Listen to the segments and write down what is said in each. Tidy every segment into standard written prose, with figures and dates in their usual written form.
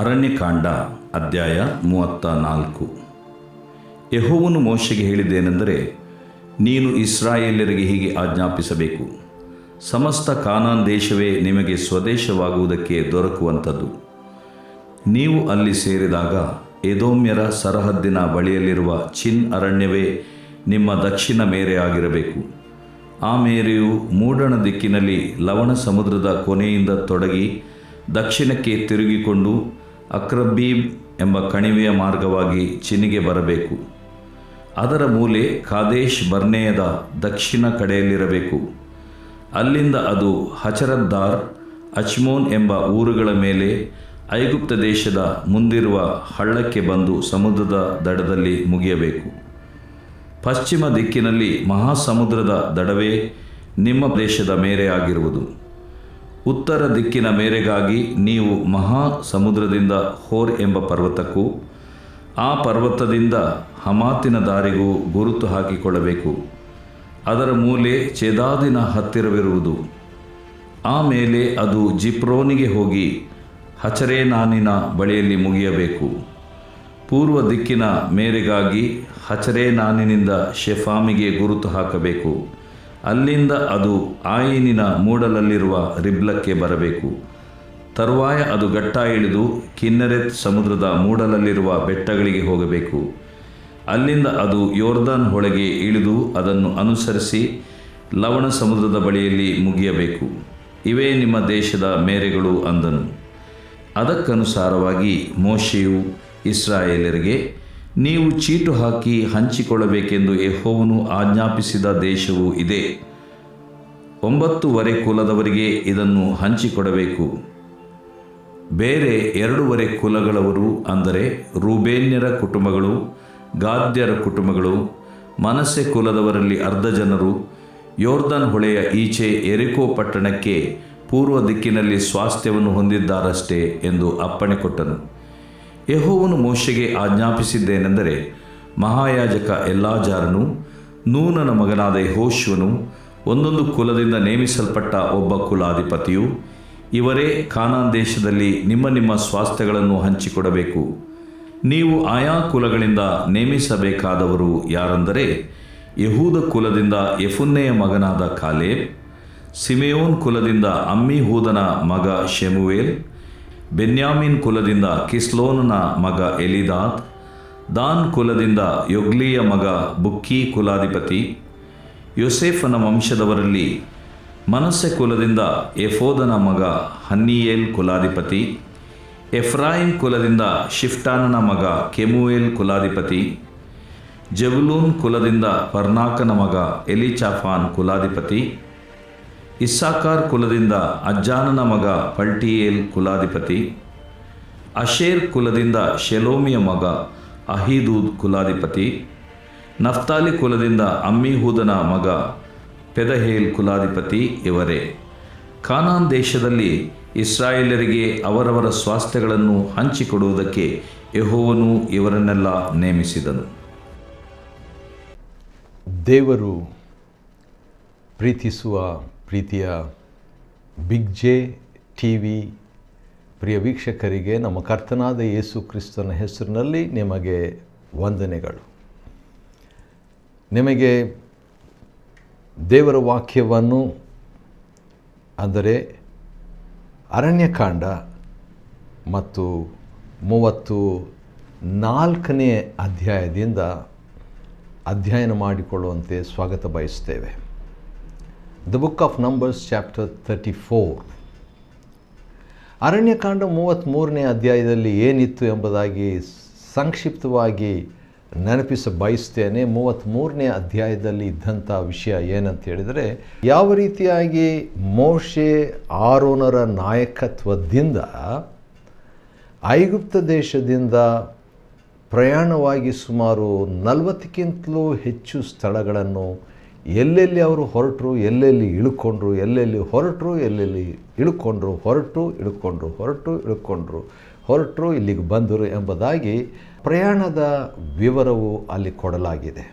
ಅರಣ್ಯಕಾಂಡ ಅಧ್ಯಾಯ 34. ಯೆಹೋವನು ಮೋಶೆಗೆ ಹೇಳಿದ್ದೇನೆಂದರೆ, ನೀನು ಇಸ್ರಾಯೇಲ್ಯರಿಗೆ ಹೀಗೆ ಆಜ್ಞಾಪಿಸಬೇಕು. ಸಮಸ್ತ ಕಾನಾನ್ ದೇಶವೇ ನಿಮಗೆ ಸ್ವದೇಶವಾಗುವುದಕ್ಕೆ ದೊರಕುವಂಥದ್ದು. ನೀವು ಅಲ್ಲಿ ಸೇರಿದಾಗ ಎದೋಮ್ಯರ ಸರಹದ್ದಿನ ಬಳಿಯಲ್ಲಿರುವ ಚಿನ್ ಅರಣ್ಯವೇ ನಿಮ್ಮ ದಕ್ಷಿಣ ಮೇರೆಯಾಗಿರಬೇಕು. ಆ ಮೇರೆಯು ಮೂಡಣ ದಿಕ್ಕಿನಲ್ಲಿ ಲವಣ ಸಮುದ್ರದ ಕೊನೆಯಿಂದ ತೊಡಗಿ ದಕ್ಷಿಣಕ್ಕೆ ತಿರುಗಿಕೊಂಡು ಅಕ್ರಬ್ಬೀಮ್ ಎಂಬ ಕಣಿವೆಯ ಮಾರ್ಗವಾಗಿ ಚಿನಿಗೆ ಬರಬೇಕು. ಅದರ ಮೂಲೆ ಕಾದೇಶ್ ಬರ್ನೇಯದ ದಕ್ಷಿಣ ಕಡೆಯಲ್ಲಿರಬೇಕು. ಅಲ್ಲಿಂದ ಅದು ಹಚರದ್ದಾರ್, ಅಚ್ಮೋನ್ ಎಂಬ ಊರುಗಳ ಮೇಲೆ ಐಗುಪ್ತ ದೇಶದ ಮುಂದಿರುವ ಹಳ್ಳಕ್ಕೆ ಬಂದು ಸಮುದ್ರದ ದಡದಲ್ಲಿ ಮುಗಿಯಬೇಕು. ಪಶ್ಚಿಮ ದಿಕ್ಕಿನಲ್ಲಿ ಮಹಾಸಮುದ್ರದ ದಡವೇ ನಿಮ್ಮ ದೇಶದ ಮೇರೆಯಾಗಿರುವುದು. ಉತ್ತರ ದಿಕ್ಕಿನ ಮೇರೆಗಾಗಿ ನೀವು ಮಹಾ ಸಮುದ್ರದಿಂದ ಹೋರ್ ಎಂಬ ಪರ್ವತಕ್ಕೂ ಆ ಪರ್ವತದಿಂದ ಹಮಾತಿನ ದಾರಿಗೂ ಗುರುತು ಹಾಕಿಕೊಳ್ಳಬೇಕು. ಅದರ ಮೂಲೆ ಚೆದಾದಿನ ಹತ್ತಿರವಿರುವುದು. ಆಮೇಲೆ ಅದು ಜಿಪ್ರೋನಿಗೆ ಹೋಗಿ ಹಚರೇನಾನಿನ ಬಳಿಯಲ್ಲಿ ಮುಗಿಯಬೇಕು. ಪೂರ್ವ ದಿಕ್ಕಿನ ಮೇರೆಗಾಗಿ ಹಚರೇನಾನಿನಿಂದ ಶೆಫಾಮಿಗೆ ಗುರುತು ಹಾಕಬೇಕು. ಅಲ್ಲಿಂದ ಅದು ಆಯಿನಿನ ಮೂಡಲಲ್ಲಿರುವ ರಿಬ್ಲಕ್ಕೆ ಬರಬೇಕು. ತರುವಾಯ ಅದು ಗಟ್ಟಾ ಇಳಿದು ಕಿನ್ನೆರೆತ್ ಸಮುದ್ರದ ಮೂಡಲಲ್ಲಿರುವ ಬೆಟ್ಟಗಳಿಗೆ ಹೋಗಬೇಕು. ಅಲ್ಲಿಂದ ಅದು ಯೋರ್ದಾನ್ ಹೊಳೆಗೆ ಇಳಿದು ಅದನ್ನು ಅನುಸರಿಸಿ ಲವಣ ಸಮುದ್ರದ ಬಳಿಯಲ್ಲಿ ಮುಗಿಯಬೇಕು. ಇವೇ ನಿಮ್ಮ ದೇಶದ ಮೇರೆಗಳು ಅಂದನು. ಅದಕ್ಕನುಸಾರವಾಗಿ ಮೋಶೆಯು ಇಸ್ರಾಯೇಲರಿಗೆ, ನೀವು ಚೀಟು ಹಾಕಿ ಹಂಚಿಕೊಳ್ಳಬೇಕೆಂದು ಯೆಹೋವನು ಆಜ್ಞಾಪಿಸಿದ ದೇಶವು ಇದೇ. 9 ಕುಲದವರಿಗೆ ಇದನ್ನು ಹಂಚಿಕೊಡಬೇಕು. ಬೇರೆ 2 ಕುಲಗಳವರು, ಅಂದರೆ ರೂಬೇನ್ಯರ ಕುಟುಂಬಗಳು, ಗಾದ್ಯರ ಕುಟುಂಬಗಳು, ಮನಸ್ಸೆ ಕುಲದವರಲ್ಲಿ ಅರ್ಧ ಜನರು ಯೋರ್ದಾನ್ ಹೊಳೆಯ ಈಚೆ ಯೆರಿಕೋ ಪಟ್ಟಣಕ್ಕೆ ಪೂರ್ವ ದಿಕ್ಕಿನಲ್ಲಿ ಸ್ವಾಸ್ಥ್ಯವನ್ನು ಹೊಂದಿದ್ದಾರಷ್ಟೇ ಎಂದು ಅಪ್ಪಣೆ ಕೊಟ್ಟನು. ಯೆಹೋವನು ಮೋಶೆಗೆ ಆಜ್ಞಾಪಿಸಿದ್ದೇನೆಂದರೆ, ಮಹಾಯಾಜಕ ಎಲ್ಲಾಜಾರನು, ನೂನನ ಮಗನಾದ ಯೆಹೋಶುವನು, ಒಂದೊಂದು ಕುಲದಿಂದ ನೇಮಿಸಲ್ಪಟ್ಟ ಒಬ್ಬ ಕುಲಾಧಿಪತಿಯು, ಇವರೇ ಕಾನಾನ್ ದೇಶದಲ್ಲಿ ನಿಮ್ಮ ನಿಮ್ಮ ಸ್ವಾಸ್ಥ್ಯಗಳನ್ನು ಹಂಚಿಕೊಡಬೇಕು. ನೀವು ಆಯಾ ಕುಲಗಳಿಂದ ನೇಮಿಸಬೇಕಾದವರು ಯಾರೆಂದರೆ, ಯೆಹೂದ ಕುಲದಿಂದ ಯೆಫುನ್ನೆಯ ಮಗನಾದ ಕಾಲೇಬ್, ಸಿಮೆಯೋನ್ ಕುಲದಿಂದ ಅಮ್ಮಿಹೂದನ ಮಗ ಶೆಮುವೇಲ್, ಬೆನ್ಯಾಮೀನ್ ಕುಲದಿಂದ ಕಿಸ್ಲೋನನ ಮಗ ಎಲಿದಾದ್, ದಾನ್ ಕುಲದಿಂದ ಯೊಗ್ಲಿಯ ಮಗ ಬುಕ್ಕಿ ಕುಲಾಧಿಪತಿ, ಯೋಸೇಫನ ವಂಶದವರಲ್ಲಿ ಮನಸ್ಸೆ ಕುಲದಿಂದ ಎಫೋದನ ಮಗ ಹನ್ನೀಯೇಲ್ ಕುಲಾಧಿಪತಿ, ಎಫ್ರಾಯಿಮ್ ಕುಲದಿಂದ ಶಿಫ್ಟಾನನ ಮಗ ಕೆಮುವೇಲ್ ಕುಲಾಧಿಪತಿ, ಜೆಬುಲೂನ್ ಕುಲದಿಂದ ಪರ್ನಾಕನ ಮಗ ಎಲಿಚಾಫಾನ್ ಕುಲಾಧಿಪತಿ, ಇಸ್ಸಾಕಾರ್ ಕುಲದಿಂದ ಅಜ್ಜಾನನ ಮಗ ಪಲ್ಟಿಯೇಲ್ ಕುಲಾಧಿಪತಿ, ಅಶೇರ್ ಕುಲದಿಂದ ಶೆಲೋಮಿಯ ಮಗ ಅಹೀದೂದ್ ಕುಲಾಧಿಪತಿ, ನಫ್ತಾಲಿ ಕುಲದಿಂದ ಅಮ್ಮಿಹೂದನ ಮಗ ಪೆದಹೇಲ್ ಕುಲಾಧಿಪತಿ ಇವರೇ. ಕಾನಾನ್ ದೇಶದಲ್ಲಿ ಇಸ್ರಾಯೇಲರಿಗೆ ಅವರವರ ಸ್ವಾಸ್ಥ್ಯಗಳನ್ನು ಹಂಚಿಕೊಡುವುದಕ್ಕೆ ಯೆಹೋವನು ಇವರನ್ನೆಲ್ಲ ನೇಮಿಸಿದನು. ದೇವರು ಪ್ರೀತಿಸುವ ಪ್ರೀತಿಯ ಬಿಗ್ ಜೆ ಟಿ.ವಿ ಪ್ರಿಯ ವೀಕ್ಷಕರಿಗೆ ನಮ್ಮ ಕರ್ತನಾದ ಯೇಸು ಕ್ರಿಸ್ತನ ಹೆಸರಿನಲ್ಲಿ ನಿಮಗೆ ವಂದನೆಗಳು. ನಿಮಗೆ ದೇವರ ವಾಕ್ಯವನ್ನು, ಅಂದರೆ ಅರಣ್ಯಕಾಂಡ ಮತ್ತು 34ನೇ ಅಧ್ಯಾಯದಿಂದ ಅಧ್ಯಯನ ಮಾಡಿಕೊಳ್ಳುವಂತೆ ಸ್ವಾಗತ ಬಯಸ್ತೇವೆ. The Book of Numbers chapter 34. Aranyakanda 33ನೇ ಅಧ್ಯಾಯದಲ್ಲಿ ಏನಿತ್ತು ಎಂಬುದಾಗಿ ಸಂಕ್ಷಿಪ್ತವಾಗಿ ನೆನಪಿಸ ಬಯಸ್ತೇನೆ. 33ನೇ ಅಧ್ಯಾಯದಲ್ಲಿ ಇದ್ದಂಥ ವಿಷಯ ಏನಂತ ಹೇಳಿದರೆ, ಯಾವ ರೀತಿಯಾಗಿ ಮೋಶೆ ಆರೋನರ ನಾಯಕತ್ವದಿಂದ ಐಗುಪ್ತ ದೇಶದಿಂದ ಪ್ರಯಾಣವಾಗಿ ಸುಮಾರು 40ಕ್ಕಿಂತಲೂ ಹೆಚ್ಚು ಸ್ಥಳಗಳನ್ನು ಎಲ್ಲೆಲ್ಲಿ ಅವರು ಹೊರಟರು, ಎಲ್ಲೆಲ್ಲಿ ಇಳುಕೊಂಡ್ರು, ಎಲ್ಲೆಲ್ಲಿ ಹೊರಟರು, ಎಲ್ಲೆಲ್ಲಿ ಇಳುಕೊಂಡ್ರು, ಹೊರಟು ಇಳುಕೊಂಡ್ರು, ಹೊರಟು ಇಳುಕೊಂಡ್ರು, ಹೊರಟರು ಇಲ್ಲಿಗೆ ಬಂದರು ಎಂಬುದಾಗಿ ಪ್ರಯಾಣದ ವಿವರವು ಅಲ್ಲಿ ಕೊಡಲಾಗಿದೆ.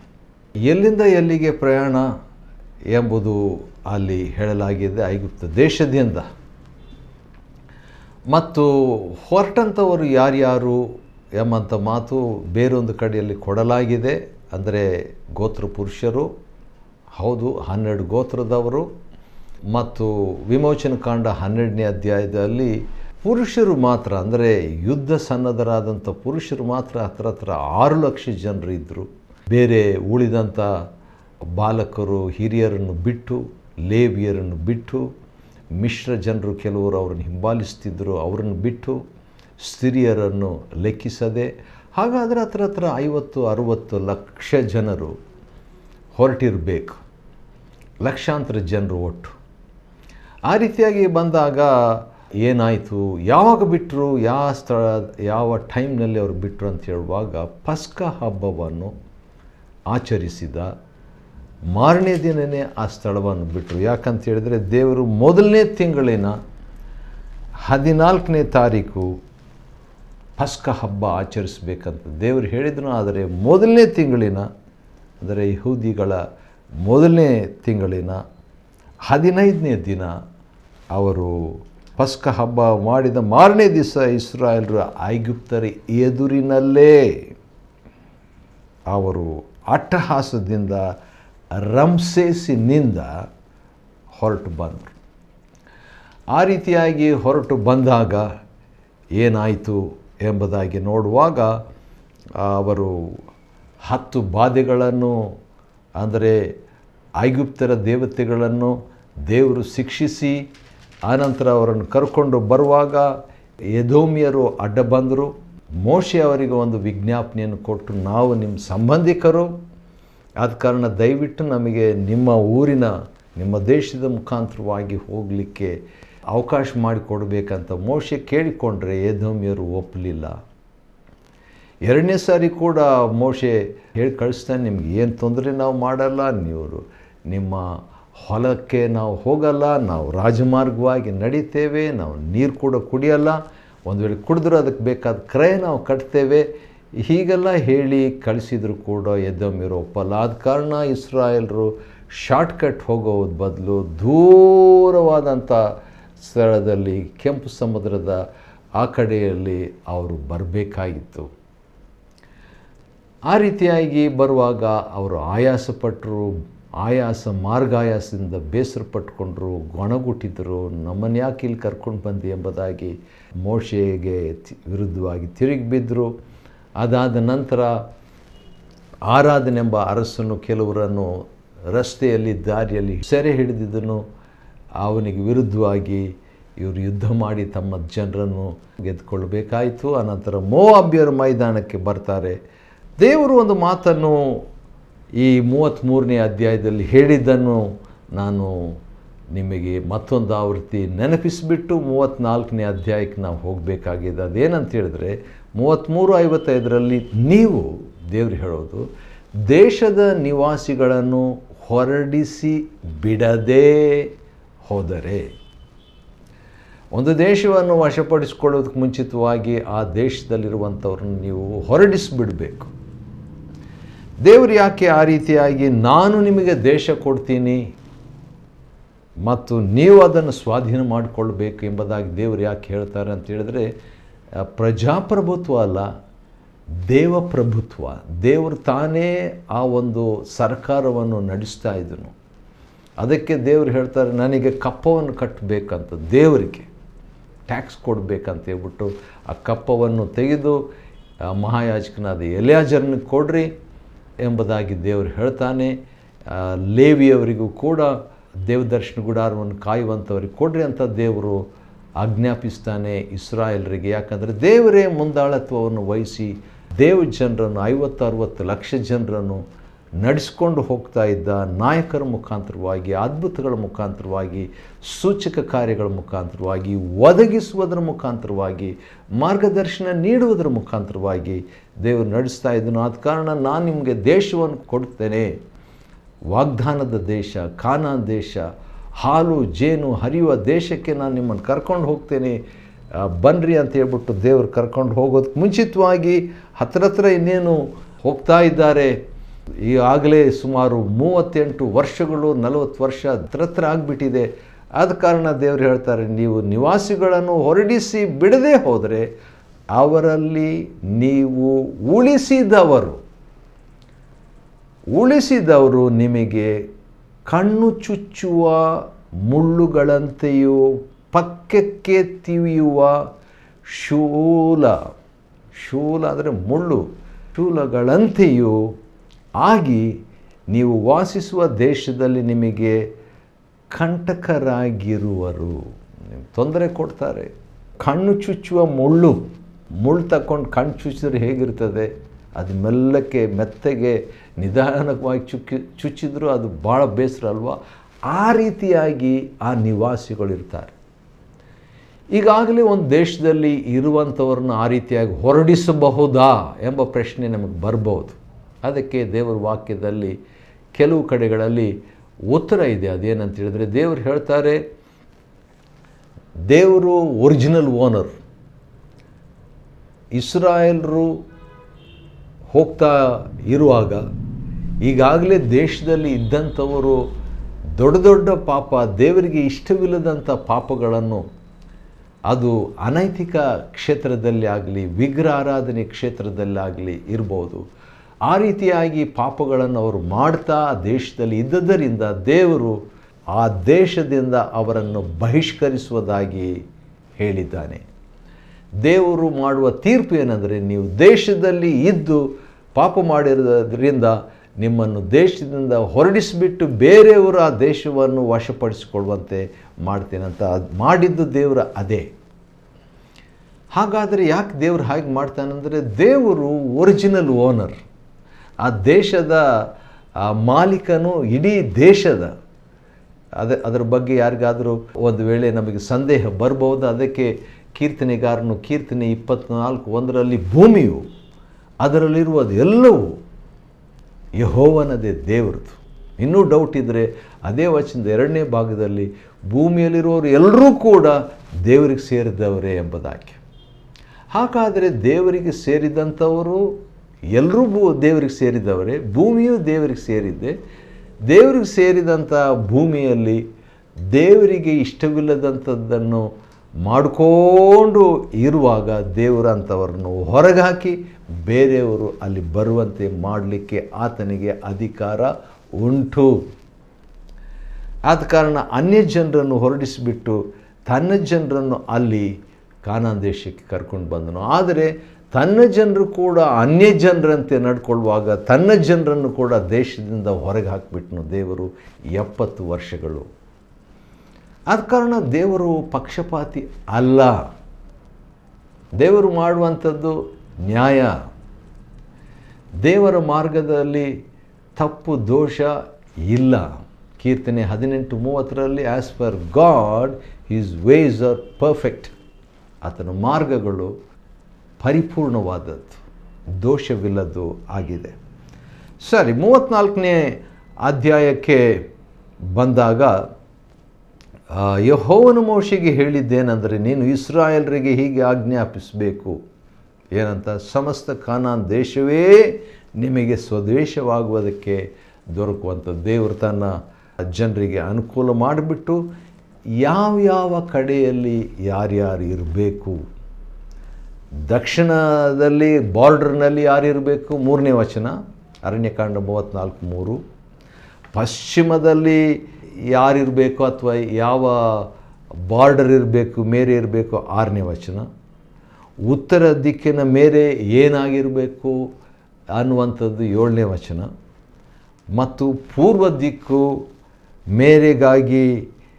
ಎಲ್ಲಿಂದ ಎಲ್ಲಿಗೆ ಪ್ರಯಾಣ ಎಂಬುದು ಅಲ್ಲಿ ಹೇಳಲಾಗಿದೆ. ಐಗುಪ್ತ ದೇಶದಿಂದ ಮತ್ತು ಹೊರಟಂಥವರು ಯಾರ್ಯಾರು ಎಂಬಂಥ ಮಾತು ಬೇರೊಂದು ಕಡೆಯಲ್ಲಿ ಕೊಡಲಾಗಿದೆ. ಅಂದರೆ ಗೋತ್ರ ಪುರುಷರು, ಹೌದು 12 ಗೋತ್ರದವರು. ಮತ್ತು ವಿಮೋಚನಕಾಂಡ 12ನೇ ಅಧ್ಯಾಯದಲ್ಲಿ ಪುರುಷರು ಮಾತ್ರ, ಅಂದರೆ ಯುದ್ಧ ಸನ್ನದ್ಧರಾದಂಥ ಪುರುಷರು ಮಾತ್ರ ಹತ್ರ 6 ಲಕ್ಷ ಜನರು ಇದ್ದರು. ಬೇರೆ ಉಳಿದಂಥ ಬಾಲಕರು, ಹಿರಿಯರನ್ನು ಬಿಟ್ಟು, ಲೇವಿಯರನ್ನು ಬಿಟ್ಟು, ಮಿಶ್ರ ಜನರು ಕೆಲವರು ಅವರನ್ನು ಹಿಂಬಾಲಿಸ್ತಿದ್ದರು, ಅವರನ್ನು ಬಿಟ್ಟು, ಸ್ತ್ರೀಯರನ್ನು ಲೆಕ್ಕಿಸದೆ, ಹಾಗಾದರೆ ಹತ್ರ 50-60 ಲಕ್ಷ ಜನರು ಹೊರಟಿರಬೇಕು, ಲಕ್ಷಾಂತರ ಜನರು ಒಟ್ಟು. ಆ ರೀತಿಯಾಗಿ ಬಂದಾಗ ಏನಾಯಿತು, ಯಾವಾಗ ಬಿಟ್ಟರು, ಯಾವ ಟೈಮ್ನಲ್ಲಿ ಅವರು ಬಿಟ್ಟರು ಅಂತ ಹೇಳುವಾಗ ಪಸ್ಕ ಹಬ್ಬವನ್ನು ಆಚರಿಸಿದ ಮಾರನೇ ದಿನವೇ ಆ ಸ್ಥಳವನ್ನು ಬಿಟ್ಟರು. ಯಾಕಂತ ಹೇಳಿದರೆ ದೇವರು ಮೊದಲನೇ ತಿಂಗಳಿನ 14ನೇ ತಾರೀಕು ಪಸ್ಕ ಹಬ್ಬ ಆಚರಿಸಬೇಕಂತ ದೇವರು ಹೇಳಿದನು. ಆದರೆ ಮೊದಲನೇ ತಿಂಗಳಿನ, ಅಂದರೆ ಯಹೂದಿಗಳ ಮೊದಲನೇ ತಿಂಗಳಿನ 15ನೇ ದಿನ ಅವರು ಪಸ್ಕ ಹಬ್ಬ ಮಾಡಿದ ಮಾರನೇ ದಿವಸ ಇಸ್ರಾಯೇಲರು ಐಗುಪ್ತರ ಎದುರಿನಲ್ಲೇ ಅವರು ಅಟ್ಟಹಾಸದಿಂದ ರಮ್ಸೇಸಿನಿಂದ ಹೊರಟು ಬಂದರು. ಆ ರೀತಿಯಾಗಿ ಹೊರಟು ಬಂದಾಗ ಏನಾಯಿತು ಎಂಬುದಾಗಿ ನೋಡುವಾಗ ಅವರು 10 ಬಾಧೆಗಳನ್ನು, ಅಂದರೆ ಐಗುಪ್ತರ ದೇವತೆಗಳನ್ನು ದೇವರು ಶಿಕ್ಷಿಸಿ ಆನಂತರ ಅವರನ್ನು ಕರ್ಕೊಂಡು ಬರುವಾಗ ಎದೋಮ್ಯರು ಅಡ್ಡ ಬಂದರು. ಮೋಶೆ ಅವರಿಗೆ ಒಂದು ವಿಜ್ಞಾಪನೆಯನ್ನು ಕೊಟ್ಟು, ನಾವು ನಿಮ್ಮ ಸಂಬಂಧಿಕರು, ಆದ ಕಾರಣ ದಯವಿಟ್ಟು ನಮಗೆ ನಿಮ್ಮ ಊರಿನ, ನಿಮ್ಮ ದೇಶದ ಮುಖಾಂತರವಾಗಿ ಹೋಗಲಿಕ್ಕೆ ಅವಕಾಶ ಮಾಡಿಕೊಡ್ಬೇಕಂತ ಮೋಶೆ ಕೇಳಿಕೊಂಡ್ರೆ ಎದೋಮ್ಯರು ಒಪ್ಪಲಿಲ್ಲ. 2ನೇ ಸಾರಿ ಕೂಡ ಮೋಶೆ ಹೇಳಿ ಕಳಿಸ್ತಾನೆ, ನಿಮ್ಗೆ ಏನು ತೊಂದರೆ ನಾವು ಮಾಡಲ್ಲ, ನೀವು ನಿಮ್ಮ ಹೊಲಕ್ಕೆ ನಾವು ಹೋಗಲ್ಲ, ನಾವು ರಾಜಮಾರ್ಗವಾಗಿ ನಡೀತೇವೆ, ನಾವು ನೀರು ಕೂಡ ಕುಡಿಯಲ್ಲ, ಒಂದು ವೇಳೆ ಕುಡಿದ್ರೂ ಅದಕ್ಕೆ ಬೇಕಾದ ಕ್ರಯ ನಾವು ಕಟ್ತೇವೆ, ಹೀಗೆಲ್ಲ ಹೇಳಿ ಕಳಿಸಿದ್ರು ಕೂಡ ಎದೋಮ್ಯರು ಒಪ್ಪಲ್ಲ. ಆದ ಕಾರಣ ಇಸ್ರಾಯೇಲರು ಶಾರ್ಟ್ಕಟ್ ಹೋಗೋದು ಬದಲು ದೂರವಾದಂಥ ಸ್ಥಳದಲ್ಲಿ ಕೆಂಪು ಸಮುದ್ರದ ಆ ಕಡೆಯಲ್ಲಿ ಅವರು ಬರಬೇಕಾಗಿತ್ತು. ಆ ರೀತಿಯಾಗಿ ಬರುವಾಗ ಅವರು ಆಯಾಸಪಟ್ಟರು, ಮಾರ್ಗಾಯಾಸದಿಂದ ಬೇಸರ ಪಟ್ಕೊಂಡ್ರು, ಗೊಣಗುಟ್ಟಿದ್ರು. ನಮ್ಮನ್ನು ಯಾಕೆ ಇಲ್ಲಿ ಕರ್ಕೊಂಡು ಬಂದು ಎಂಬುದಾಗಿ ಮೋಶೆಗೆ ವಿರುದ್ಧವಾಗಿ ತಿರುಗಿ ಬಿದ್ದರು. ಅದಾದ ನಂತರ ಆರಾಧನೆಂಬ ಅರಸನು ಕೆಲವರನ್ನು ರಸ್ತೆಯಲ್ಲಿ, ದಾರಿಯಲ್ಲಿ ಸೆರೆ ಹಿಡಿದಿದ್ದನು. ಅವನಿಗೆ ವಿರುದ್ಧವಾಗಿ ಇವರು ಯುದ್ಧ ಮಾಡಿ ತಮ್ಮ ಜನರನ್ನು ಗೆದ್ದುಕೊಳ್ಬೇಕಾಯಿತು. ಅನಂತರ ಮೋವಾಬ್ಯರ ಮೈದಾನಕ್ಕೆ ಬರ್ತಾರೆ. ದೇವರು ಒಂದು ಮಾತನ್ನು ಈ 33ನೇ ಅಧ್ಯಾಯದಲ್ಲಿ ಹೇಳಿದ್ದನ್ನು ನಾನು ನಿಮಗೆ ಮತ್ತೊಂದು ಆವೃತ್ತಿ ನೆನಪಿಸಿಬಿಟ್ಟು 34ನೇ ಅಧ್ಯಾಯಕ್ಕೆ ನಾವು ಹೋಗಬೇಕಾಗಿದೆ. ಅದೇನಂತ ಹೇಳಿದ್ರೆ 33:55ರಲ್ಲಿ ನೀವು, ದೇವರು ಹೇಳೋದು, ದೇಶದ ನಿವಾಸಿಗಳನ್ನು ಹೊರಡಿಸಿ ಬಿಡದೇ ಹೋದರೆ, ಒಂದು ದೇಶವನ್ನು ವಶಪಡಿಸಿಕೊಳ್ಳೋದಕ್ಕೆ ಮುಂಚಿತವಾಗಿ ಆ ದೇಶದಲ್ಲಿರುವಂಥವ್ರನ್ನ ನೀವು ಹೊರಡಿಸಿಬಿಡಬೇಕು. ದೇವರು ಯಾಕೆ ಆ ರೀತಿಯಾಗಿ ನಾನು ನಿಮಗೆ ದೇಶ ಕೊಡ್ತೀನಿ ಮತ್ತು ನೀವು ಅದನ್ನು ಸ್ವಾಧೀನ ಮಾಡಿಕೊಳ್ಬೇಕು ಎಂಬುದಾಗಿ ದೇವರು ಯಾಕೆ ಹೇಳ್ತಾರೆ ಅಂತ ಹೇಳಿದ್ರೆ, ಪ್ರಜಾಪ್ರಭುತ್ವ ಅಲ್ಲ, ದೇವಪ್ರಭುತ್ವ. ದೇವರು ತಾನೇ ಆ ಒಂದು ಸರ್ಕಾರವನ್ನು ನಡೆಸ್ತಾ ಇದ್ದನು. ಅದಕ್ಕೆ ದೇವರು ಹೇಳ್ತಾರೆ, ನನಗೆ ಕಪ್ಪವನ್ನು ಕಟ್ಟಬೇಕಂತ, ದೇವರಿಗೆ ಟ್ಯಾಕ್ಸ್ ಕೊಡಬೇಕಂತ ಹೇಳ್ಬಿಟ್ಟು ಆ ಕಪ್ಪವನ್ನು ತೆಗೆದು ಮಹಾಯಾಜಕನಾದ ಎಲಿಯಾಜರನಿಗೆ ಕೊಡ್ರಿ ಎಂಬುದಾಗಿ ದೇವರು ಹೇಳ್ತಾನೆ. ಲೇವಿಯವರಿಗೂ ಕೂಡ ದೇವದರ್ಶನ ಗುಡಾರವನ್ನು ಕಾಯುವಂಥವ್ರಿಗೆ ಕೊಡ್ರಿ ಅಂತ ದೇವರು ಆಜ್ಞಾಪಿಸ್ತಾನೆ ಇಸ್ರಾಯೇಲರಿಗೆ. ಯಾಕಂದರೆ ದೇವರೇ ಮುಂದಾಳತ್ವವನ್ನು ವಹಿಸಿ ದೇವ ಜನರನ್ನು 50-60 ಲಕ್ಷ ಜನರನ್ನು ನಡೆಸ್ಕೊಂಡು ಹೋಗ್ತಾ ಇದ್ದ. ನಾಯಕರ ಮುಖಾಂತರವಾಗಿ, ಅದ್ಭುತಗಳ ಮುಖಾಂತರವಾಗಿ, ಸೂಚಕ ಕಾರ್ಯಗಳ ಮುಖಾಂತರವಾಗಿ, ಒದಗಿಸುವುದರ ಮುಖಾಂತರವಾಗಿ, ಮಾರ್ಗದರ್ಶನ ನೀಡುವುದರ ಮುಖಾಂತರವಾಗಿ ದೇವರು ನಡೆಸ್ತಾ ಇದ್ದನು. ಆದ ಕಾರಣ ನಾನು ನಿಮಗೆ ದೇಶವನ್ನು ಕೊಡ್ತೇನೆ, ವಾಗ್ದಾನದ ದೇಶ, ಕಾನಾನ್ ದೇಶ, ಹಾಲು ಜೇನು ಹರಿಯುವ ದೇಶಕ್ಕೆ ನಾನು ನಿಮ್ಮನ್ನು ಕರ್ಕೊಂಡು ಹೋಗ್ತೇನೆ, ಬನ್ನಿರಿ ಅಂತ ಹೇಳ್ಬಿಟ್ಟು ದೇವರು ಕರ್ಕೊಂಡು ಹೋಗೋದಕ್ಕೆ ಮುಂಚಿತವಾಗಿ ಹತ್ರ ಇನ್ನೇನು ಹೋಗ್ತಾ ಇದ್ದಾರೆ. ಈಗಾಗಲೇ ಸುಮಾರು 38 ವರ್ಷಗಳು, 40 ವರ್ಷ ಹತ್ರ ಆಗಿಬಿಟ್ಟಿದೆ. ಆದ ಕಾರಣ ದೇವರು ಹೇಳ್ತಾರೆ, ನೀವು ನಿವಾಸಿಗಳನ್ನು ಹೊರಡಿಸಿ ಬಿಡದೆ ಹೋದರೆ ಅವರಲ್ಲಿ ನೀವು ಉಳಿಸಿದವರು ನಿಮಗೆ ಕಣ್ಣು ಚುಚ್ಚುವ ಮುಳ್ಳುಗಳಂತೆಯೂ ಪಕ್ಕಕ್ಕೆ ತಿವಿಯುವ ಶೂಲ ಅಂದರೆ ಮುಳ್ಳು, ಶೂಲಗಳಂತೆಯೂ ಆಗಿ ನೀವು ವಾಸಿಸುವ ದೇಶದಲ್ಲಿ ನಿಮಗೆ ಕಂಟಕರಾಗಿರುವರು. ತೊಂದರೆ ಕೊಡ್ತಾರೆ. ಕಣ್ಣು ಚುಚ್ಚುವ ಮುಳ್ಳು ತಕ್ಕೊಂಡು ಕಣ್ಣು ಚುಚ್ಚಿದ್ರೆ ಹೇಗಿರ್ತದೆ? ಅದು ಮೆತ್ತಗೆ ನಿಧಾನವಾಗಿ ಚುಚ್ಚಿದ್ರು ಅದು ಭಾಳ ಬೇಸರ ಅಲ್ವಾ? ಆ ರೀತಿಯಾಗಿ ಆ ನಿವಾಸಿಗಳಿರ್ತಾರೆ. ಈಗಾಗಲೇ ಒಂದು ದೇಶದಲ್ಲಿ ಇರುವಂಥವ್ರನ್ನ ಆ ರೀತಿಯಾಗಿ ಹೊರಡಿಸಬಹುದಾ ಎಂಬ ಪ್ರಶ್ನೆ ನಮಗೆ ಬರ್ಬೋದು. ಅದಕ್ಕೆ ದೇವರ ವಾಕ್ಯದಲ್ಲಿ ಕೆಲವು ಕಡೆಗಳಲ್ಲಿ ಉತ್ತರ ಇದೆ. ಅದೇನಂತ ಹೇಳಿದ್ರೆ, ದೇವರು ಹೇಳ್ತಾರೆ, ದೇವರು ಒರಿಜಿನಲ್ ಓನರ್. ಇಸ್ರಾಯೇಲರು ಹೋಗ್ತಾ ಇರುವಾಗ ಈಗಾಗಲೇ ದೇಶದಲ್ಲಿ ಇದ್ದಂಥವರು ದೊಡ್ಡ ಪಾಪ, ದೇವರಿಗೆ ಇಷ್ಟವಿಲ್ಲದಂಥ ಪಾಪಗಳನ್ನು, ಅದು ಅನೈತಿಕ ಕ್ಷೇತ್ರದಲ್ಲಿ ಆಗಲಿ ವಿಗ್ರಹ ಆರಾಧನೆ ಕ್ಷೇತ್ರದಲ್ಲಾಗಲಿ ಇರ್ಬೋದು, ಆ ರೀತಿಯಾಗಿ ಪಾಪಗಳನ್ನು ಅವರು ಮಾಡ್ತಾ ದೇಶದಲ್ಲಿ ಇದ್ದದರಿಂದ ದೇವರು ಆ ದೇಶದಿಂದ ಅವರನ್ನು ಬಹಿಷ್ಕರಿಸುವುದಾಗಿ ಹೇಳಿದ್ದಾನೆ. ದೇವರು ಮಾಡುವ ತೀರ್ಪು ಏನೆಂದರೆ, ನೀವು ದೇಶದಲ್ಲಿ ಇದ್ದು ಪಾಪ ಮಾಡಿರೋದ್ರಿಂದ ನಿಮ್ಮನ್ನು ದೇಶದಿಂದ ಹೊರಡಿಸಿಬಿಟ್ಟು ಬೇರೆಯವರು ಆ ದೇಶವನ್ನು ವಶಪಡಿಸಿಕೊಳ್ಳುವಂತೆ ಮಾಡ್ತೇನಂತ ಮಾಡಿದ್ದು ದೇವರ ಅದೇ. ಹಾಗಾದರೆ ಯಾಕೆ ದೇವರು ಹಾಗೆ ಮಾಡ್ತಾನಂದರೆ, ದೇವರು ಒರಿಜಿನಲ್ ಓನರ್, ಆ ದೇಶದ ಮಾಲೀಕನು, ಇಡೀ ದೇಶದ. ಅದರ ಬಗ್ಗೆ ಯಾರಿಗಾದರೂ ಒಂದು ವೇಳೆ ನಮಗೆ ಸಂದೇಹ ಬರ್ಬೋದು. ಅದಕ್ಕೆ ಕೀರ್ತನೆಗಾರನು ಕೀರ್ತನೆ 24:1 ಭೂಮಿಯು ಅದರಲ್ಲಿರುವುದು ಎಲ್ಲವೂ ಯೆಹೋವನದೇ, ದೇವರದು. ಇನ್ನೂ ಡೌಟ್ ಇದ್ದರೆ ಅದೇ ವಚನದ 2ನೇ ಭಾಗದಲ್ಲಿ ಭೂಮಿಯಲ್ಲಿರುವವರು ಎಲ್ಲರೂ ಕೂಡ ದೇವರಿಗೆ ಸೇರಿದವರೇ ಎಂಬುದಾಗಿ. ಹಾಗಾದರೆ ದೇವರಿಗೆ ಸೇರಿದಂಥವರು ಎಲ್ಲರೂ ದೇವರಿಗೆ ಸೇರಿದವರೇ, ಭೂಮಿಯೂ ದೇವರಿಗೆ ಸೇರಿದ್ದೆ. ದೇವರಿಗೆ ಸೇರಿದಂಥ ಭೂಮಿಯಲ್ಲಿ ದೇವರಿಗೆ ಇಷ್ಟವಿಲ್ಲದಂಥದ್ದನ್ನು ಮಾಡಿಕೊಂಡು ಇರುವಾಗ ದೇವರಂಥವ್ರನ್ನು ಹೊರಗೆ ಹಾಕಿ ಬೇರೆಯವರು ಅಲ್ಲಿ ಬರುವಂತೆ ಮಾಡಲಿಕ್ಕೆ ಆತನಿಗೆ ಅಧಿಕಾರ ಉಂಟು. ಆದ ಕಾರಣ ಅನ್ಯ ಜನರನ್ನು ಹೊರಡಿಸಿಬಿಟ್ಟು ತನ್ನ ಜನರನ್ನು ಅಲ್ಲಿ ಕಾನಾನ್ ದೇಶಕ್ಕೆ ಕರ್ಕೊಂಡು ಬಂದನು. ಆದರೆ ತನ್ನ ಜನರು ಕೂಡ ಅನ್ಯ ಜನರಂತೆ ನಡ್ಕೊಳ್ಳುವಾಗ ತನ್ನ ಜನರನ್ನು ಕೂಡ ದೇಶದಿಂದ ಹೊರಗೆ ಹಾಕಿಬಿಟ್ನು ದೇವರು 70 ವರ್ಷಗಳು. ಆದ ಕಾರಣ ದೇವರು ಪಕ್ಷಪಾತಿ ಅಲ್ಲ. ದೇವರು ಮಾಡುವಂಥದ್ದು ನ್ಯಾಯ. ದೇವರ ಮಾರ್ಗದಲ್ಲಿ ತಪ್ಪು ದೋಷ ಇಲ್ಲ. ಕೀರ್ತನೆ 18:30 as for God his ways are perfect. ಆತನ ಮಾರ್ಗಗಳು ಪರಿಪೂರ್ಣವಾದದ್ದು, ದೋಷವಿಲ್ಲದ್ದು ಆಗಿದೆ. ಸರಿ, 34ನೇ ಅಧ್ಯಾಯಕ್ಕೆ ಬಂದಾಗ ಯೆಹೋವನು ಮೋಶೆಗೆ ಹೇಳಿದ್ದೇನೆಂದರೆ, ನೀನು ಇಸ್ರಾಯೇಲರಿಗೆ ಹೀಗೆ ಆಜ್ಞಾಪಿಸಬೇಕು. ಏನಂತ? ಸಮಸ್ತ ಕಾನಾನ್ ದೇಶವೇ ನಿಮಗೆ ಸ್ವದೇಶವಾಗುವುದಕ್ಕೆ ದೊರಕುವಂಥದ್ದು. ದೇವರು ತನ್ನ ಜನರಿಗೆ ಅನುಕೂಲ ಮಾಡಿಬಿಟ್ಟು ಯಾವ್ಯಾವ ಕಡೆಯಲ್ಲಿ ಯಾರ್ಯಾರು ಇರಬೇಕು. ದಕ್ಷಿಣದಲ್ಲಿ ಬಾರ್ಡರ್ನಲ್ಲಿ ಯಾರಿರಬೇಕು? 3ನೇ ವಚನ, ಅರಣ್ಯಕಾಂಡ 34:3. ಪಶ್ಚಿಮದಲ್ಲಿ ಯಾರಿರಬೇಕು ಅಥವಾ ಯಾವ ಬಾರ್ಡರ್ ಇರಬೇಕು, ಮೇರೆ ಇರಬೇಕು, 6ನೇ ವಚನ. ಉತ್ತರ ದಿಕ್ಕಿನ ಮೇರೆ ಏನಾಗಿರಬೇಕು ಅನ್ನುವಂಥದ್ದು 7ನೇ ವಚನ. ಮತ್ತು ಪೂರ್ವ ದಿಕ್ಕು ಮೇರೆಗಾಗಿ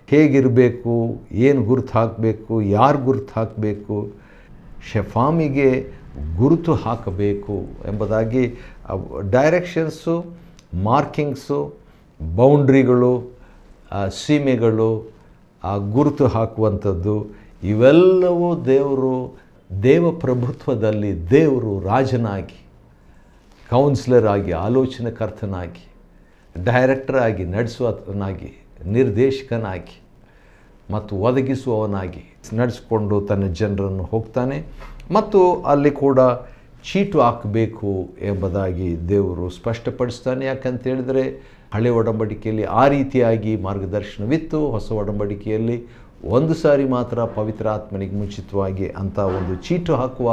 ಹೇಗಿರಬೇಕು, ಏನು ಗುರುತು ಹಾಕಬೇಕು, ಯಾರು ಗುರುತು ಹಾಕಬೇಕು, ಶೆಫಾಮಿಗೆ ಗುರುತು ಹಾಕಬೇಕು ಎಂಬುದಾಗಿ ಡೈರೆಕ್ಷನ್ಸು, ಮಾರ್ಕಿಂಗ್ಸು, ಬೌಂಡ್ರಿಗಳು, ಸೀಮೆಗಳು, ಆ ಗುರುತು ಹಾಕುವಂಥದ್ದು, ಇವೆಲ್ಲವೂ ದೇವರು ದೇವಪ್ರಭುತ್ವದಲ್ಲಿ ದೇವರು ರಾಜನಾಗಿ, ಕೌನ್ಸಿಲರ್ ಆಗಿ, ಆಲೋಚನಕರ್ತನಾಗಿ, ಡೈರೆಕ್ಟರ್ ಆಗಿ, ನಡೆಸುವವನಾಗಿ, ನಿರ್ದೇಶಕನಾಗಿ ಮತ್ತು ಒದಗಿಸುವವನಾಗಿ ನಡೆಸಿಕೊಂಡು ತನ್ನ ಜನರನ್ನು ಹೋಗ್ತಾನೆ. ಮತ್ತು ಅಲ್ಲಿ ಕೂಡ ಚೀಟು ಹಾಕಬೇಕು ಎಂಬುದಾಗಿ ದೇವರು ಸ್ಪಷ್ಟಪಡಿಸ್ತಾನೆ. ಯಾಕಂತೇಳಿದರೆ ಹಳೆ ಒಡಂಬಡಿಕೆಯಲ್ಲಿ ಆ ರೀತಿಯಾಗಿ ಮಾರ್ಗದರ್ಶನವಿತ್ತು. ಹೊಸ ಒಡಂಬಡಿಕೆಯಲ್ಲಿ ಒಂದು ಸಾರಿ ಮಾತ್ರ ಪವಿತ್ರ ಆತ್ಮನಿಗೆ ಮುಂಚಿತವಾಗಿ ಅಂಥ ಒಂದು ಚೀಟು ಹಾಕುವ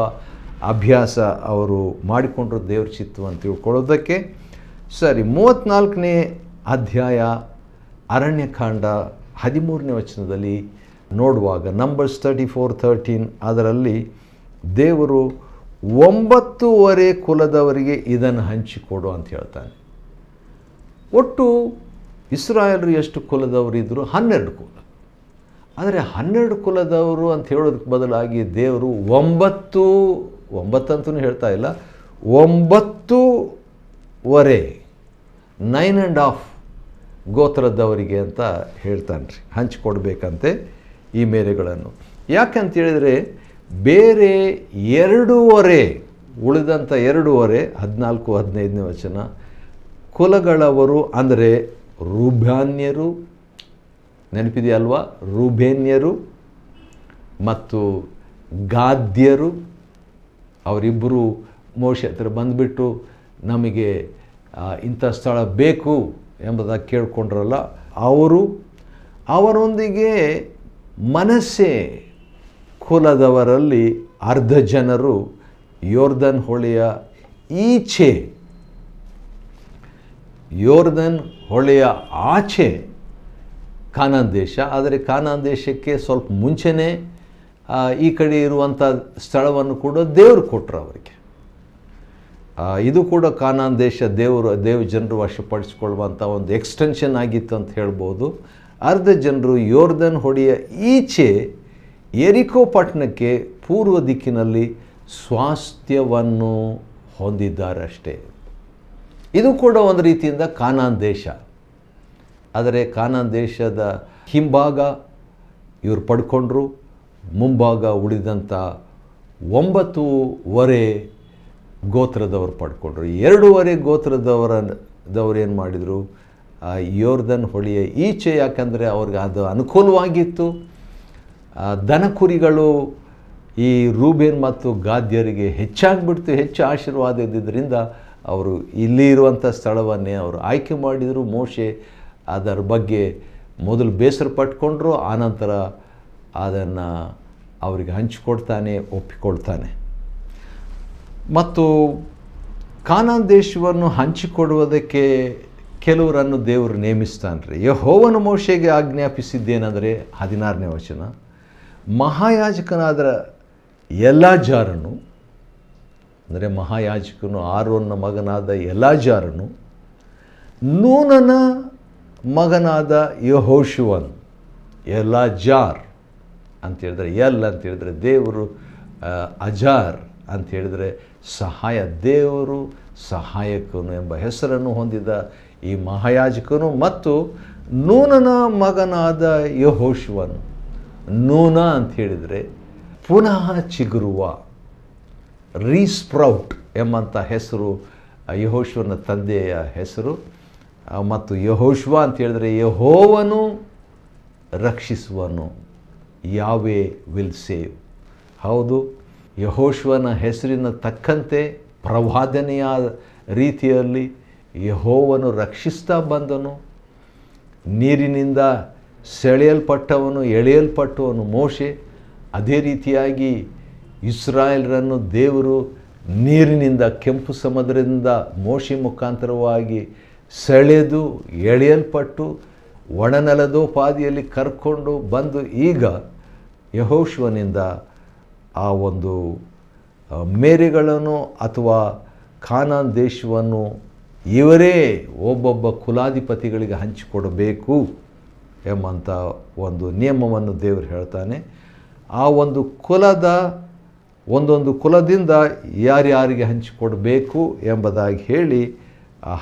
ಅಭ್ಯಾಸ ಅವರು ಮಾಡಿಕೊಂಡ್ರು ದೇವ್ರ ಚಿತ್ತವನ್ನು ತಿಳ್ಕೊಳ್ಳೋದಕ್ಕೆ. ಸರಿ, 34ನೇ ಅಧ್ಯಾಯ ಅರಣ್ಯಕಾಂಡ 13ನೇ ವಚನದಲ್ಲಿ ನೋಡುವಾಗ ನಂಬರ್ಸ್ 34:13 ಅದರಲ್ಲಿ ದೇವರು 9 ಕುಲದವರಿಗೆ ಇದನ್ನು ಹಂಚಿಕೊಡು ಅಂತ ಹೇಳ್ತಾನೆ. ಒಟ್ಟು ಇಸ್ರಾಯೇಲರು ಎಷ್ಟು ಕುಲದವರಿದ್ದರು? 12 ಕುಲ. ಆದರೆ 12 ಕುಲದವರು ಅಂತ ಹೇಳೋದಕ್ಕೆ ಬದಲಾಗಿ ದೇವರು 9 ಅಂತಲೂ ಹೇಳ್ತಾ ಇಲ್ಲ, 9.5 9.5 ಗೋತ್ರದವರಿಗೆ ಅಂತ ಹೇಳ್ತಾನೆ ರೀ, ಹಂಚಿಕೊಡ್ಬೇಕಂತೆ ಈ ಮೇರೆಗಳನ್ನು. ಯಾಕಂತೇಳಿದರೆ ಬೇರೆ 2.5 ಉಳಿದಂಥ 2.5 14-15ನೇ ವಚನ ಕುಲಗಳವರು ಅಂದರೆ ರೂಬ್ಯಾನ್ಯರು, ನೆನಪಿದೆಯಲ್ವಾ? ರೂಬೇನ್ಯರು ಮತ್ತು ಗಾದ್ಯರು ಅವರಿಬ್ಬರು ಮೋಶೆ ಹತ್ರ ಬಂದುಬಿಟ್ಟು ನಮಗೆ ಇಂಥ ಸ್ಥಳ ಬೇಕು ಎಂಬುದಾಗಿ ಕೇಳಿಕೊಂಡ್ರಲ್ಲ, ಅವರೊಂದಿಗೆ ಮನಸ್ಸೆ ಕುಲದವರಲ್ಲಿ ಅರ್ಧ ಜನರು ಯೋರ್ದನ್ ಹೊಳೆಯ ಈಚೆ, ಯೋರ್ದನ್ ಹೊಳೆಯ ಆಚೆ ಕಾನಾನ್ ದೇಶ, ಆದರೆ ಕಾನಾನ್ ದೇಶಕ್ಕೆ ಸ್ವಲ್ಪ ಮುಂಚೆನೇ ಈ ಕಡೆ ಇರುವಂಥ ಸ್ಥಳವನ್ನು ಕೂಡ ದೇವರು ಕೊಟ್ಟರು ಅವರಿಗೆ. ಇದು ಕೂಡ ಕಾನಾನ್ ದೇಶ ದೇವ ಜನರು ವಶಪಡಿಸಿಕೊಳ್ಳುವಂಥ ಒಂದು ಎಕ್ಸ್ಟೆನ್ಷನ್ ಆಗಿತ್ತು ಅಂತ ಹೇಳ್ಬೋದು. ಅರ್ಧ ಜನರು ಯೋರ್ದನ್ ಹೊಳೆಯ ಈಚೆ ಯೆರಿಕೋ ಪಟ್ಟಣಕ್ಕೆ ಪೂರ್ವ ದಿಕ್ಕಿನಲ್ಲಿ ಸ್ವಾಸ್ಥ್ಯವನ್ನು ಹೊಂದಿದ್ದಾರೆ ಅಷ್ಟೇ. ಇದು ಕೂಡ ಒಂದು ರೀತಿಯಿಂದ ಕಾನಾನ್ ದೇಶ. ಆದರೆ ಕಾನಾನ್ ದೇಶದ ಹಿಂಭಾಗ ಇವರು ಪಡ್ಕೊಂಡ್ರು, ಮುಂಭಾಗ ಉಳಿದಂಥ 9.5 ಗೋತ್ರದವರು ಪಡ್ಕೊಂಡ್ರು. 2.5 ಗೋತ್ರದವರು ಏನು ಮಾಡಿದರು? ಯೋರ್ದನ್ ಹೊಳೆಯ ಈಚೆ, ಯಾಕಂದರೆ ಅವ್ರಿಗೆ ಅದು ಅನುಕೂಲವಾಗಿತ್ತು. ದನ ಕುರಿಗಳು ಈ ರೂಬೇನ್ ಮತ್ತು ಗಾದ್ಯರಿಗೆ ಹೆಚ್ಚಾಗಿಬಿಡ್ತು, ಹೆಚ್ಚು ಆಶೀರ್ವಾದ ಇದ್ದಿದ್ದರಿಂದ ಅವರು ಇಲ್ಲಿ ಇರುವಂಥ ಸ್ಥಳವನ್ನೇ ಅವರು ಆಯ್ಕೆ ಮಾಡಿದರು. ಮೋಶೆ ಅದರ ಬಗ್ಗೆ ಮೊದಲು ಬೇಸರ ಪಟ್ಕೊಂಡ್ರು, ಆನಂತರ ಅದನ್ನು ಅವರಿಗೆ ಹಂಚಿಕೊಡ್ತಾನೆ, ಒಪ್ಪಿಕೊಳ್ತಾನೆ. ಮತ್ತು ಕಾನಾನ್ ದೇಶವನ್ನು ಹಂಚಿಕೊಡುವುದಕ್ಕೆ ಕೆಲವರನ್ನು ದೇವರು ನೇಮಿಸ್ತಾನೆ ರೀ. ಯೆಹೋವನ ಮೋಶೆಗೆ ಆಜ್ಞಾಪಿಸಿದ್ದೇನೆಂದರೆ 16ನೇ ವಚನ, ಮಹಾಯಾಜಕನಾದ ಎಲ್ಲಾಜಾರನು, ಅಂದರೆ ಮಹಾಯಾಜಕನು ಆರೋನನ ಮಗನಾದ ಎಲ್ಲಾಜಾರನು, ನೂನನ ಮಗನಾದ ಯೆಹೋಶುವನು, ಎಲ್ಲಾಜಾರ್ ಅಂತೇಳಿದ್ರೆ ಅಂತೇಳಿದ್ರೆ ದೇವರು, ಅಜಾರ್ ಅಂತೇಳಿದರೆ ಸಹಾಯ, ದೇವರು ಸಹಾಯಕನು ಎಂಬ ಹೆಸರನ್ನು ಹೊಂದಿದ ಈ ಮಹಾಯಾಜಕನು ಮತ್ತು ನೂನನ ಮಗನಾದ ಯೆಹೋಶುವನು. ನೂನ ಅಂತ ಹೇಳಿದರೆ ಪುನಃ ಚಿಗುರುವ, ರೀಸ್ಪ್ರೌಟ್ ಎಂಬಂಥ ಹೆಸರು ಯೆಹೋಶುವನ ತಂದೆಯ ಹೆಸರು. ಮತ್ತು ಯೆಹೋಶುವ ಅಂತ ಹೇಳಿದರೆ ಯೆಹೋವನು ರಕ್ಷಿಸುವನು, ಯಾವೇ ವಿಲ್ ಸೇವ್. ಹೌದು, ಯೆಹೋಶುವನ ಹೆಸರಿನ ತಕ್ಕಂತೆ ಪ್ರವಾದನೆಯ ರೀತಿಯಲ್ಲಿ ಯೆಹೋವನು ರಕ್ಷಿಸ್ತಾ ಬಂದನು. ನೀರಿನಿಂದ ಎಳೆಯಲ್ಪಟ್ಟವನು ಮೋಶೆ. ಅದೇ ರೀತಿಯಾಗಿ ಇಸ್ರಾಯೇಲರನ್ನು ದೇವರು ನೀರಿನಿಂದ, ಕೆಂಪು ಸಮುದ್ರದಿಂದ ಮೋಶೆ ಮುಖಾಂತರವಾಗಿ ಎಳೆಯಲ್ಪಟ್ಟು ಒಣನೆಲದೋಪಾದಿಯಲ್ಲಿ ಕರ್ಕೊಂಡು ಬಂದು ಈಗ ಯೆಹೋಶುವನಿಂದ ಆ ಒಂದು ಮೇರೆಗಳನ್ನು ಅಥವಾ ಕಾನಾನ್ ದೇಶವನ್ನು ಇವರೇ ಒಬ್ಬೊಬ್ಬ ಕುಲಾಧಿಪತಿಗಳಿಗೆ ಹಂಚಿಕೊಡಬೇಕು ಎಂಬಂಥ ಒಂದು ನಿಯಮವನ್ನು ದೇವರು ಹೇಳ್ತಾನೆ. ಆ ಒಂದು ಒಂದೊಂದು ಕುಲದಿಂದ ಯಾರ್ಯಾರಿಗೆ ಹಂಚಿಕೊಡಬೇಕು ಎಂಬುದಾಗಿ ಹೇಳಿ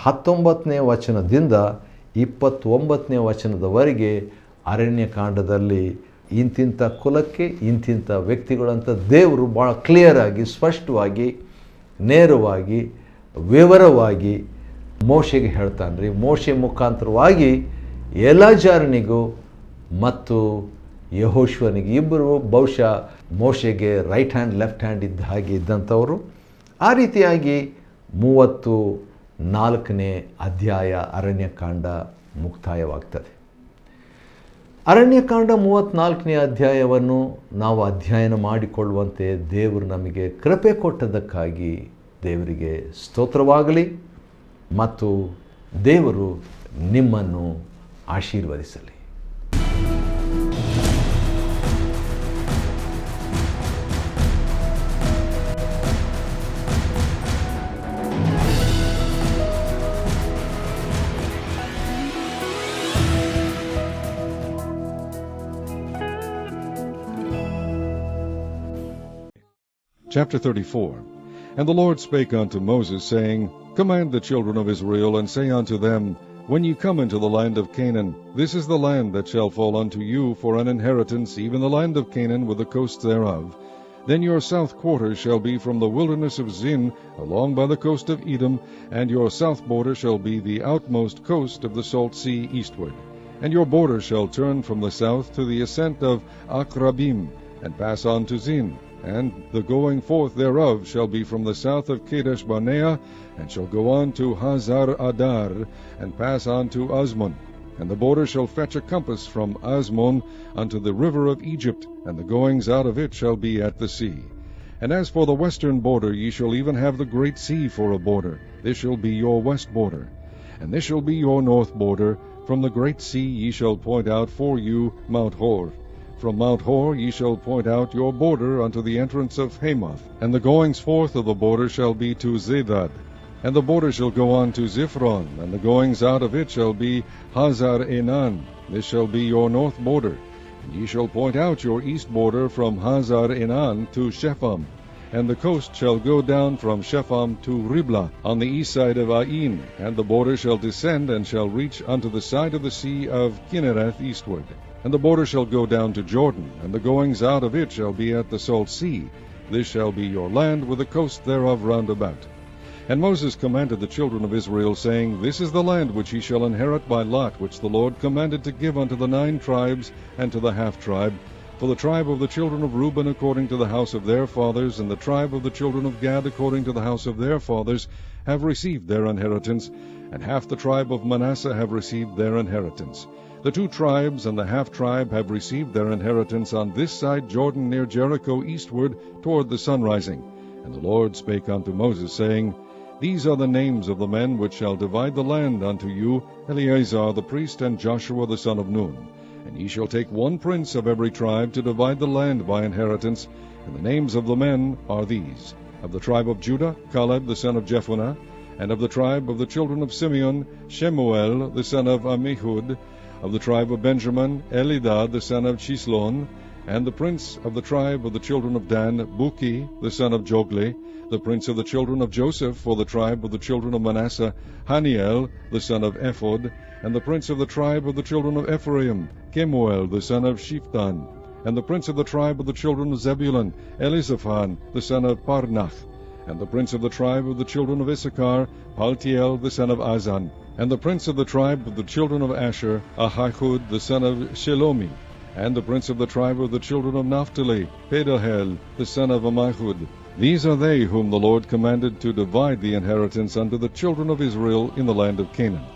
19ನೇ ವಚನದಿಂದ 29ನೇ ವಚನದವರೆಗೆ ಅರಣ್ಯಕಾಂಡದಲ್ಲಿ ಇಂತಿಂಥ ಕುಲಕ್ಕೆ ಇಂತಿಂಥ ವ್ಯಕ್ತಿಗಳಂತ ದೇವರು ಭಾಳ ಕ್ಲಿಯರಾಗಿ, ಸ್ಪಷ್ಟವಾಗಿ, ನೇರವಾಗಿ, ವಿವರವಾಗಿ ಮೋಶೆಗೆ ಹೇಳ್ತಾನೆ ರೀ. ಮೋಶೆ ಮುಖಾಂತರವಾಗಿ ಎಲ್ಲಾಜಾರನಿಗೂ ಮತ್ತು ಯೆಹೋಶುವನಿಗೆ, ಇಬ್ಬರು ಬಹುಶಃ ಮೋಶೆಗೆ ರೈಟ್ ಹ್ಯಾಂಡ್ ಲೆಫ್ಟ್ ಹ್ಯಾಂಡ್ ಇದ್ದ ಹಾಗೆ ಇದ್ದಂಥವರು. ಆ ರೀತಿಯಾಗಿ 34ನೇ ಅಧ್ಯಾಯ ಅರಣ್ಯಕಾಂಡ ಮುಕ್ತಾಯವಾಗ್ತದೆ. ಅರಣ್ಯಕಾಂಡ 34ನೇ ಅಧ್ಯಾಯವನ್ನು ನಾವು ಅಧ್ಯಯನ ಮಾಡಿಕೊಳ್ಳುವಂತೆ ದೇವರು ನಮಗೆ ಕೃಪೆ ಕೊಟ್ಟದ್ದಕ್ಕಾಗಿ ದೇವರಿಗೆ ಸ್ತೋತ್ರವಾಗಲಿ ಮತ್ತು ದೇವರು ನಿಮ್ಮನ್ನು ಆಶೀರ್ವದಿಸಲಿ. Chapter 34. And the Lord spake unto Moses, saying, Command the children of Israel, and say unto them, When ye come into the land of Canaan, this is the land that shall fall unto you for an inheritance, even the land of Canaan with the coasts thereof. Then your south quarter shall be from the wilderness of Zin, along by the coast of Edom, and your south border shall be the outmost coast of the salt sea eastward. And your border shall turn from the south to the ascent of Akrabim, and pass on to Zin. And the going forth thereof shall be from the south of Kadesh Barnea, and shall go on to Hazar Adar, and pass on to Azmon. And the border shall fetch a compass from Azmon unto the river of Egypt, and the goings out of it shall be at the sea. And as for the western border, ye shall even have the great sea for a border. This shall be your west border. And this shall be your north border. From the great sea ye shall point out for you Mount Hor. From Mount Hor ye shall point out your border unto the entrance of Hamath. And the goings forth of the border shall be to Zedad. And the border shall go on to Ziphron, and the goings out of it shall be Hazar Enan. This shall be your north border. And ye shall point out your east border from Hazar Enan to Shepham. And the coast shall go down from Shepham to Riblah on the east side of Ain. And the border shall descend and shall reach unto the side of the sea of Kinnereth eastward. And the border shall go down to Jordan, and the goings out of it shall be at the salt sea. This shall be your land, with the coast thereof round about. And Moses commanded the children of Israel, saying, This is the land which ye shall inherit by lot, which the Lord commanded to give unto the 9 tribes, and to the half-tribe. For the tribe of the children of Reuben according to the house of their fathers, and the tribe of the children of Gad according to the house of their fathers, have received their inheritance, and half the tribe of Manasseh have received their inheritance. The 2 tribes and the half-tribe have received their inheritance on this side Jordan near Jericho eastward toward the sunrising. And the Lord spake unto Moses, saying, These are the names of the men which shall divide the land unto you, Eleazar the priest, and Joshua the son of Nun. And ye shall take 1 prince of every tribe to divide the land by inheritance. And the names of the men are these: of the tribe of Judah, Caleb the son of Jephunneh; and of the tribe of the children of Simeon, Shemuel the son of Ammihud; of the tribe of Benjamin, Elidad the son of Chislon; and the prince of the tribe of the children of Dan, Buki the son of Jogli; the prince of the children of Joseph for the tribe of the children of Manasseh, Haniel the son of Ephod; and the prince of the tribe of the children of Ephraim, Kemuel the son of Shiptan; and the prince of the tribe of the children of Zebulun, Elizaphan the son of Parnach; and the prince of the tribe of the children of Issachar, Paltiel the son of Azan; and the prince of the tribe of the children of Asher, Ahihud the son of Shelomi; and the prince of the tribe of the children of Naphtali, Pedahel the son of Ammihud. These are they whom the Lord commanded to divide the inheritance unto the children of Israel in the land of Canaan.